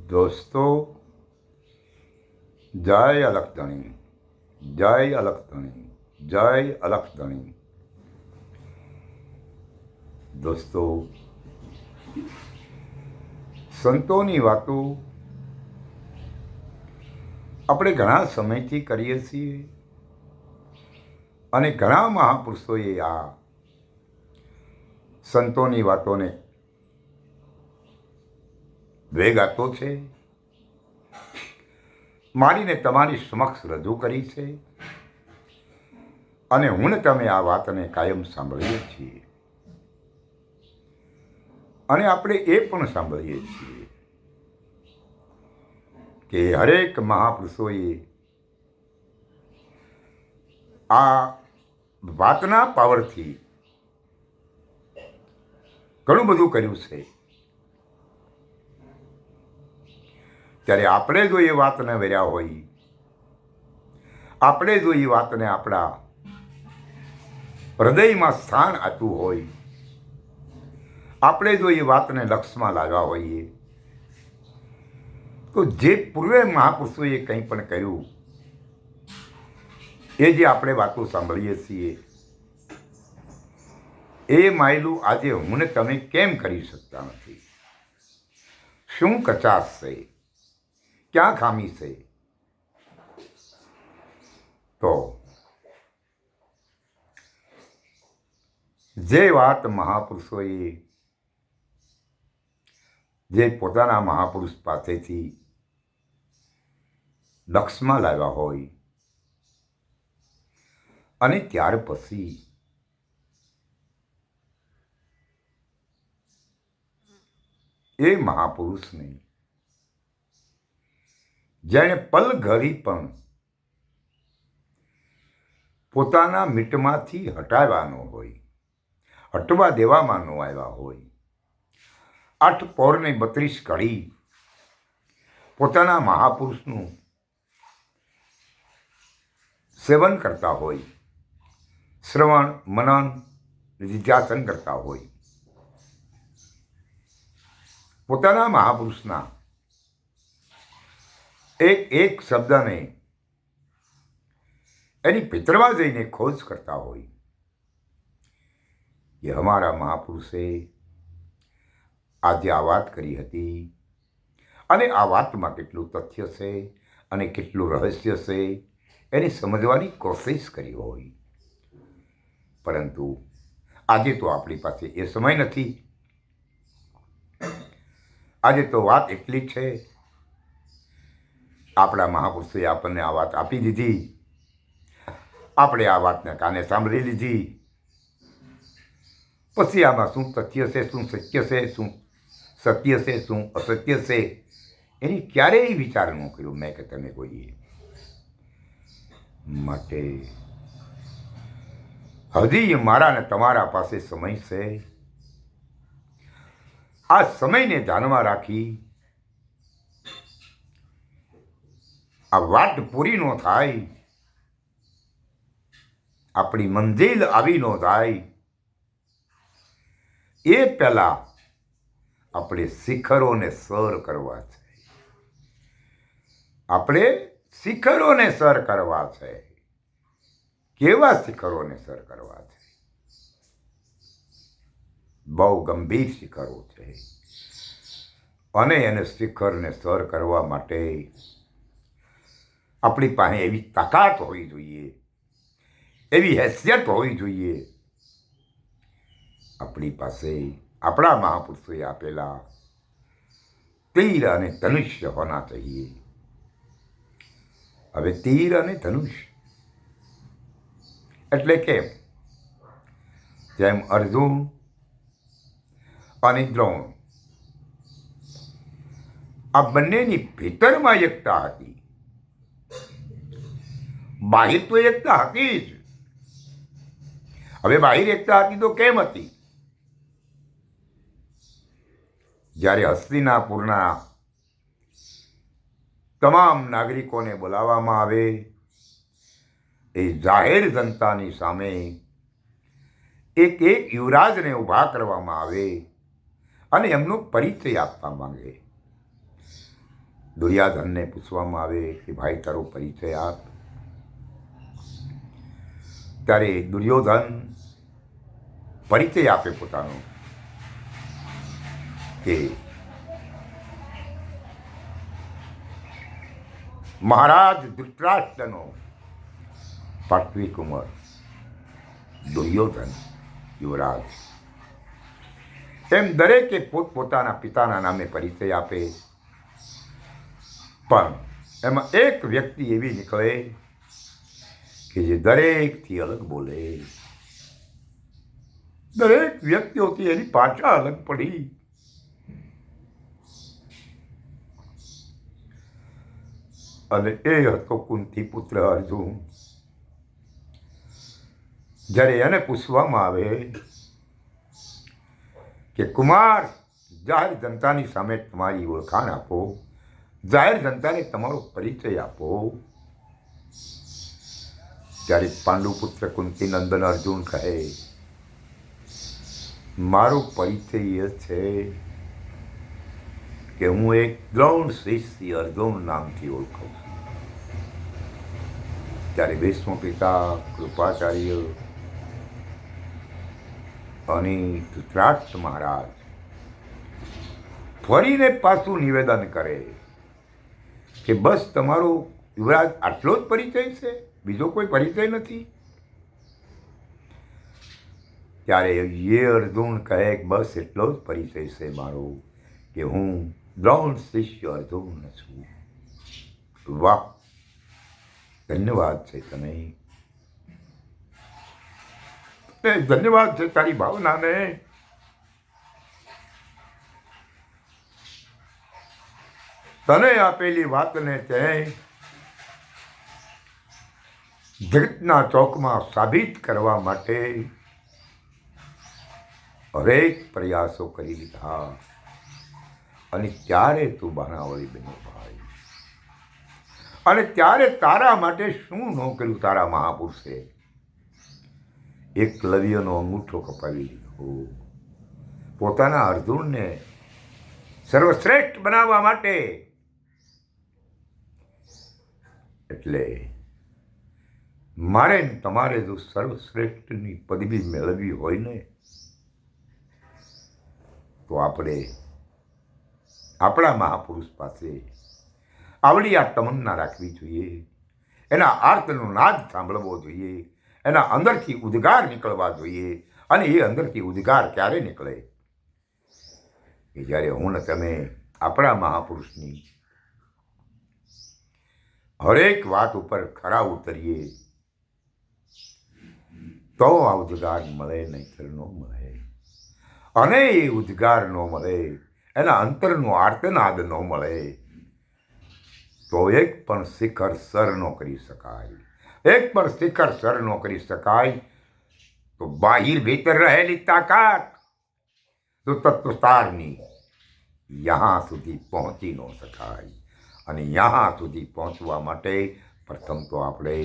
દોસ્તો, જય અલખધણી, જય અલખધણી, જય અલખધણી. દોસ્તો, સંતોની વાતો આપણે ઘણા સમયથી કરીએ છીએ અને ઘણા મહાપુરુષોએ આ સંતોની વાતોને વેગ આપ્યો છે, મારીને તમારી સમક્ષ રજૂ કરી છે અને હું ને તમે આ વાતને કાયમ સાંભળીએ છીએ અને આપણે એ પણ સાંભળીએ છીએ કે હરેક મહાપુરુષોએ આ વાતના પાવરથી ઘણું બધું કર્યું છે. ત્યારે આપણે જો એ વાતને વર્યા હોય, આપણે જો એ વાતને આપણા હૃદયમાં સ્થાન આપ્યું હોય, આપણે જો એ વાતને લક્ષમાં લાવ્યા હોઈએ, તો જે પૂર્વે મહાપુરુષોએ કંઈ પણ કર્યું એ જે આપણે વાતો સાંભળીએ છીએ એ માયલું આજે હું ને તમે કેમ કરી શકતા નથી? શું કચાશ છે? ક્યાં ખામી છે? તો જે વાત મહાપુરુષોએ જે પોતાના મહાપુરુષ પાસેથી લક્ષમાં લાવ્યા હોય અને ત્યાર પછી એ મહાપુરુષને જેણે પલ ઘડી પણ પોતાના મીટમાંથી હટાવવાનો હોય, હટવા દેવામાં ન આવ્યા હોય, 8 પહોર ને 32 કડી પોતાના મહાપુરુષનું સેવન કરતા હોય, શ્રવણ મનન નિધ્યાસન કરતા હોય, પોતાના મહાપુરુષના એક એક શબ્દને એની ભીતરમાં જઈને ખોજ કરતા હોય કે અમારા મહાપુરુષે આજે આ વાત કરી હતી અને આ વાતમાં કેટલું તથ્ય છે અને કેટલું રહસ્ય છે એની સમજવાની કોશિશ કરી હોય. પરંતુ આજે તો આપણી પાસે એ સમય નથી. આજે તો વાત એટલી જ છે, આપણા મહાપુરુષોએ આપણને આ વાત આપી દીધી, આપણે આ વાતને કાને સાંભળી લીધી, પછી આમાં શું તથ્ય છે, શું સત્ય છે, શું સત્ય છે, શું અસત્ય છે, એની ક્યારેય વિચાર ન કર્યો મેં કે તમે કોઈએ. માટે હજી મારા ને તમારા પાસે સમય છે. આ સમયને ધ્યાનમાં રાખી આ વાત પૂરી ન થાય, આપણી મંજિલ આવી ન જાય એ પહેલા આપણે શિખરોને સર કરવા છે. આપણે શિખરોને સર કરવા છે. કેવા શિખરોને સર કરવા છે? બહુ ગંભીર શિખરો છે અને એને શિખરને સર કરવા માટે આપણી પાસે એવી તાકાત હોવી જોઈએ, એવી હેસિયત હોવી જોઈએ. આપણી પાસે આપણા મહાપુરુષોએ આપેલા તીર અને ધનુષ્ય હોના ચાહીએ. હવે તીર અને ધનુષ્ય એટલે કે જેમ અર્જુન અને દ્રોણ આ બંનેની ભીતરમાં એકતા હતી, બાહિર તો એકતા હતી જ. હવે બાહિર એકતા હતી તો કેમ હતી? જ્યારે હસ્તિનાપુરના તમામ નાગરિકોને બોલાવવામાં આવે, એ જાહેર જનતાની સામે એક એક યુવરાજને ઊભા કરવામાં આવે અને એમનો પરિચય આપવા માંગે. દુર્યાધનને પૂછવામાં આવે કે ભાઈ તારો પરિચય આપ, ત્યારે દુર્યોધન પરિચય આપે પોતાનો કે મહારાજ ધૃતરાષ્ટ્રનો પાર્થિવ કુમાર દુર્યોધન યુવરાજ. એમ દરેકે પોતપોતાના પિતાના નામે પરિચય આપે, પણ એમાં એક વ્યક્તિ એવી નીકળે કે જે દરેકથી અલગ બોલે. દરેક વ્યક્તિઓથી એની ભાષા અલગ પડી. અને એ હતો કુંતી પુત્ર અર્જુન. જ્યારે એને પૂછવામાં આવે કે કુમાર, જાહેર જનતાની સામે તમારી ઓળખાણ આપો, જાહેર જનતાને તમારો પરિચય આપો, ત્યારે પાંડુપુત્ર કુંતી નંદન અર્જુન કહે, મારો પરિચય એ છે કે હું એક દ્રોણ શિષ્ય અર્જુન નામથી ઓળખાઉં છું. ત્યારે ભીષ્મ પિતા, કૃપાચાર્ય અને ધૃતરાષ્ટ્ર મહારાજ ફરીને પાછું નિવેદન કરે કે બસ તમારો યુવરાજ આટલો જ પરિચય છે, બીજો કોઈ પરિચય નથી. ત્યારે એ અર્જુન કહે બસ એટલો જ પરિચય છે મારો કે હું દ્રોણ શિષ્ય અર્જુન છું. વાહ, ધન્યવાદ છે તને, ધન્યવાદ છે તારી ભાવનાને. તને આપેલી વાતને તે જગતના ચોકમાં સાબિત કરવા માટે હરેક પ્રયાસો કરી લીધા, અને ત્યારે તું બાણાવળી બન્યો ભાઈ. અને ત્યારે તારા માટે શું ન કર્યું તારા મહાપુરુષે. એકલવ્યનો અંગૂઠો કપાવી લીધો, પોતાના અર્જુનને સર્વશ્રેષ્ઠ બનાવવા માટે. એટલે મારે તમારે જો સર્વશ્રેષ્ઠની પદવી મેળવવી હોય ને, તો આપણે આપણા મહાપુરુષ પાસે આવડી આ તમન્ના રાખવી જોઈએ, એના આર્તનો નાદ સાંભળવો જોઈએ, એના અંદરથી ઉદ્ગાર નીકળવા જોઈએ. અને એ અંદરથી ઉદ્ગાર ક્યારે નીકળે કે જ્યારે હું ને તમે આપણા મહાપુરુષની હરેક વાત ઉપર ખરા ઉતરીએ, તો આ ઉદ્ગાર મળે, નહીંતર ન મળે. અને એ ઉદ્ગાર ન મળે, એના અંતરનો આર્તનાદ ન મળે, તો એક પણ શિખર સર ન કરી શકાય. એક પણ શિખર સર ન કરી શકાય. તો બાહિર ભીતર રહેલી તાકાત તો તત્વસારની યહાં સુધી પહોંચી ન શકાય. અને યહાં સુધી પહોંચવા માટે પ્રથમ તો આપણે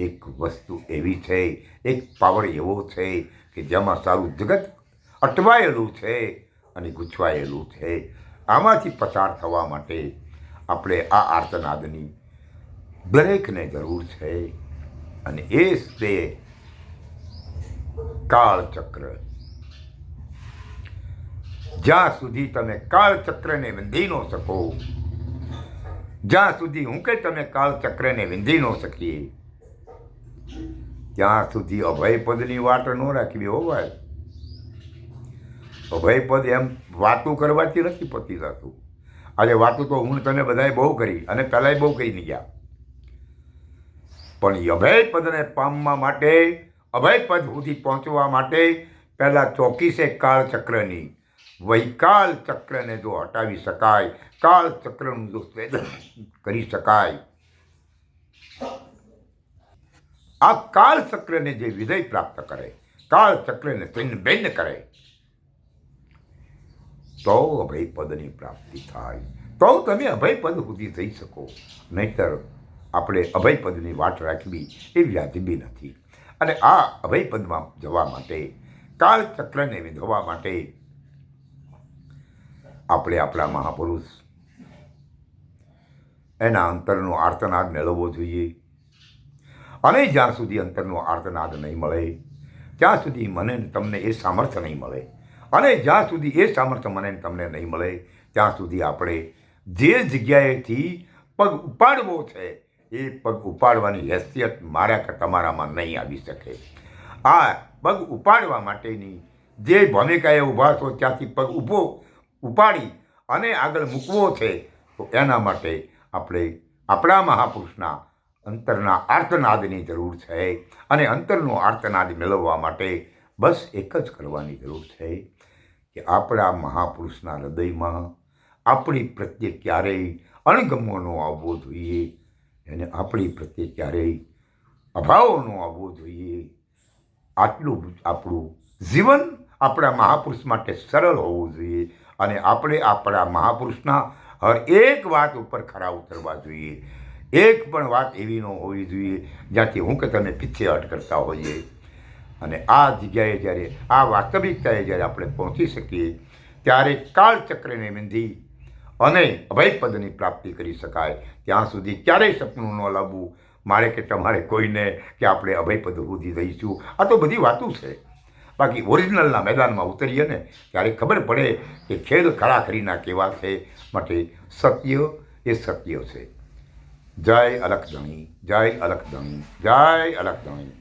એક વસ્તુ એવી છે, એક પાવર એવો છે કે જેમાં સારું જગત અટવાયેલું છે અને ગૂંચવાયેલું છે. આમાંથી પસાર થવા માટે આપણે આ આર્તનાદની દરેકને જરૂર છે. અને એ છે કાળચક્ર. જ્યાં સુધી તમે કાળચક્રને વિંધી ન શકો, જ્યાં સુધી હું કે તમે કાળચક્રને વિંધી ન શકીએ, ત્યાં સુધી અભયપદની વાટ ન રાખવી. હો ભાઈ, અભયપદ એમ વાતું કરવાથી નથી પતી જતું. આજે વાતું તો હું તને બધાએ બહુ કરી, અને પહેલાંય બહુ કરીને ગયા, પણ અભયપદને પામવા માટે, અભયપદ સુધી પહોંચવા માટે પહેલાં ચોકી છે કાળચક્રની. વહી કાળચક્રને જો હટાવી શકાય, કાળચક્રનું જો છેદન કરી શકાય, આ કાળચક્રને જે વિજય પ્રાપ્ત કરે, કાળચક્રને છિન્ન ભિન્ન કરે, તો અભયપદની પ્રાપ્તિ થાય. તો તમે અભયપદ સુધી થઈ શકો. નહીંતર આપણે અભયપદની વાટ રાખવી એ વ્યાજબી નથી. અને આ અભયપદમાં જવા માટે, કાળચક્રને વિંધવા માટે આપણે આપણા મહાપુરુષ એના અંતરનો આર્તનાદ મેળવવો જોઈએ. અને જ્યાં સુધી અંતરનો આર્તનાદ નહીં મળે ત્યાં સુધી મને ને તમને એ સામર્થ્ય નહીં મળે. અને જ્યાં સુધી એ સામર્થ્ય મને ને તમને નહીં મળે ત્યાં સુધી આપણે જે જગ્યાએથી પગ ઉપાડવો છે એ પગ ઉપાડવાની હેસિયત મારા કે તમારામાં નહીં આવી શકે. આ પગ ઉપાડવા માટેની જે ભૂમિકાએ ઊભા છો ત્યાંથી પગ ઊભો ઉપાડી અને આગળ મૂકવો છે તો એના માટે આપણે આપણા મહાપુરુષના અંતરના આર્તનાદની જરૂર છે. અને અંતરનો આર્તનાદ મેળવવા માટે બસ એક જ કરવાની જરૂર છે કે આપણા મહાપુરુષના હૃદયમાં આપણી પ્રત્યે ક્યારેય અણગમો ન આવવો જોઈએ, એને આપણી પ્રત્યે ક્યારેય અભાવો ન આવવો જોઈએ. આટલું આપણું જીવન આપણા મહાપુરુષ માટે સરળ હોવું જોઈએ અને આપણે આપણા મહાપુરુષના હર એક વાત ઉપર ખરા ઉતરવા જોઈએ. એક પણ વાત એવી ન હોવી જોઈએ જ્યાંથી હું કે તમે પીછેહટ કરતા હોઈએ. અને આ જગ્યાએ જ્યારે આ વાસ્તવિકતાએ જ્યારે આપણે પહોંચી શકીએ ત્યારે કાળચક્રને વિંધી અને અભયપદની પ્રાપ્તિ કરી શકાય. ત્યાં સુધી ક્યારેય સપનું ન લાવવું મારે કે તમારે કોઈને કે આપણે અભયપદ સુધી રહીશું. આ તો બધી વાતું છે. બાકી ઓરિજિનલના મેદાનમાં ઉતરીએ ને ત્યારે ખબર પડે કે ખેલ ખરાખરીના કેવા છે. માટે સત્ય એ સત્ય છે. જય અલખધણી, જય અલખધણી, જય અલખધણી.